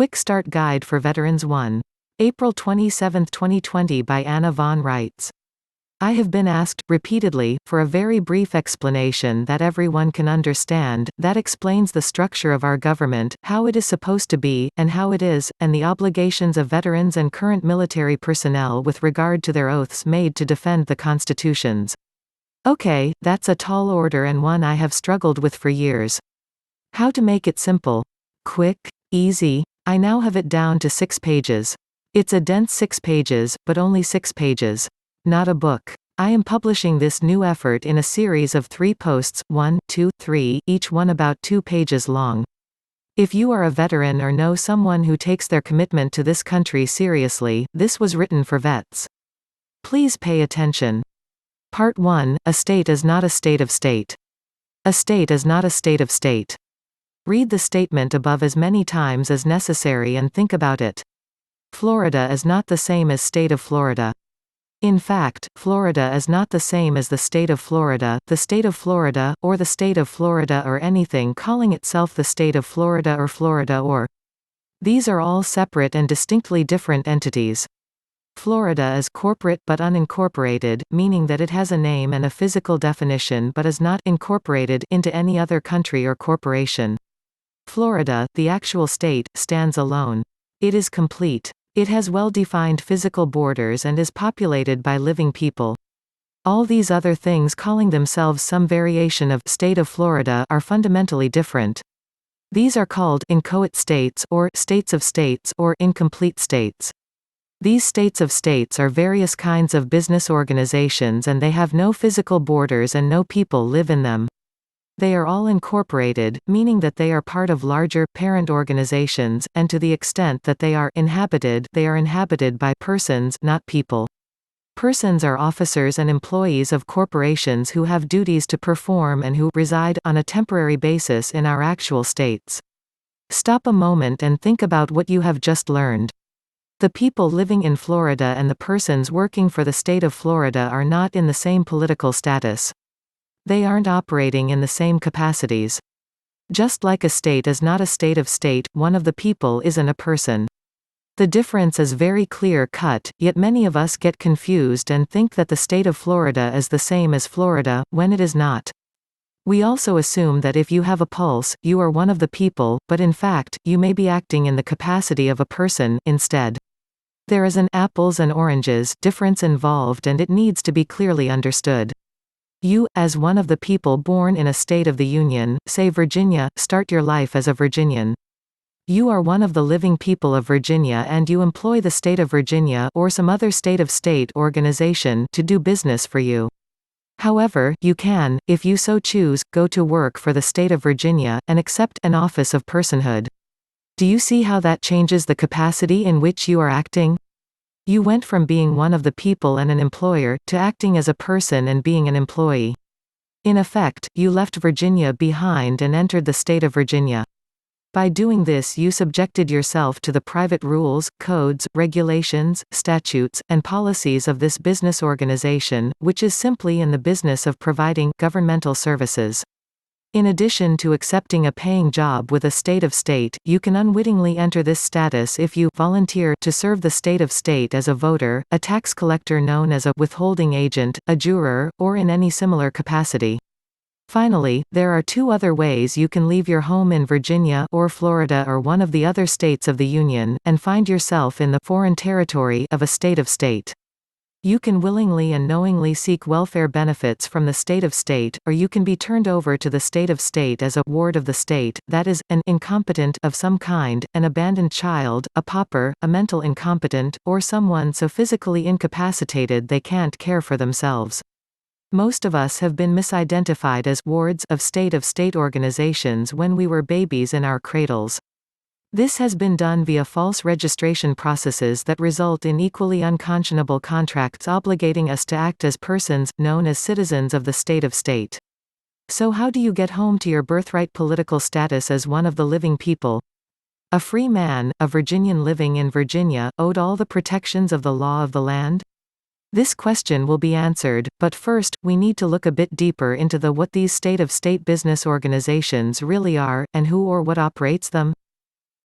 Quick Start Guide for Veterans 1. April 27, 2020 by Anna von Reitz. I have been asked, repeatedly, for a very brief explanation that everyone can understand, that explains the structure of our government, how it is supposed to be, and how it is, and the obligations of veterans and current military personnel with regard to their oaths made to defend the constitutions. Okay, that's a tall order and one I have struggled with for years. How to make it simple? Quick? Easy? I now have it down to 6 pages. It's a dense 6 pages, but only 6 pages. Not a book. I am publishing this new effort in a series of 3 posts, 1, 2, 3, each one about 2 pages long. If you are a veteran or know someone who takes their commitment to this country seriously, this was written for vets. Please pay attention. Part 1, A state is not a state of state. A state is not a state of state. Read the statement above as many times as necessary and think about it. Florida is not the same as state of Florida. In fact, Florida is not the same as the state of Florida, or the state of Florida or anything calling itself the state of Florida or. These are all separate and distinctly different entities. Florida is corporate but unincorporated, meaning that it has a name and a physical definition but is not incorporated into any other country or corporation. Florida, the actual state, stands alone. It is complete. It has well-defined physical borders and is populated by living people. All these other things calling themselves some variation of state of Florida are fundamentally different. These are called inchoate states or states of states or incomplete states. These states of states are various kinds of business organizations and they have no physical borders and no people live in them. They are all incorporated, meaning that they are part of larger, parent organizations, and to the extent that they are inhabited by persons, not people. Persons are officers and employees of corporations who have duties to perform and who reside on a temporary basis in our actual states. Stop a moment and think about what you have just learned. The people living in Florida and the persons working for the state of Florida are not in the same political status. They aren't operating in the same capacities. Just like a state is not a state of state, one of the people isn't a person. The difference is very clear-cut, yet many of us get confused and think that the state of Florida is the same as Florida, when it is not. We also assume that if you have a pulse, you are one of the people, but in fact, you may be acting in the capacity of a person, instead. There is an apples and oranges difference involved and it needs to be clearly understood. You, as one of the people born in a state of the Union, say Virginia, start your life as a Virginian. You are one of the living people of Virginia and you employ the state of Virginia or some other state of state organization to do business for you. However, you can, if you so choose, go to work for the state of Virginia, and accept an office of personhood. Do you see how that changes the capacity in which you are acting? You went from being one of the people and an employer, to acting as a person and being an employee. In effect, you left Virginia behind and entered the state of Virginia. By doing this you subjected yourself to the private rules, codes, regulations, statutes, and policies of this business organization, which is simply in the business of providing governmental services. In addition to accepting a paying job with a state of state, you can unwittingly enter this status if you volunteer to serve the state of state as a voter, a tax collector known as a withholding agent, a juror, or in any similar capacity. Finally, there are 2 other ways you can leave your home in Virginia or Florida or one of the other states of the Union, and find yourself in the foreign territory of a state of state. You can willingly and knowingly seek welfare benefits from the state of state, or you can be turned over to the state of state as a ward of the state, that is, an incompetent of some kind, an abandoned child, a pauper, a mental incompetent, or someone so physically incapacitated they can't care for themselves. Most of us have been misidentified as wards of state organizations when we were babies in our cradles. This has been done via false registration processes that result in equally unconscionable contracts obligating us to act as persons, known as citizens of the state of state. So how do you get home to your birthright political status as one of the living people? A free man, a Virginian living in Virginia, owed all the protections of the law of the land? This question will be answered, but first, we need to look a bit deeper into what these state of state business organizations really are, and who or what operates them.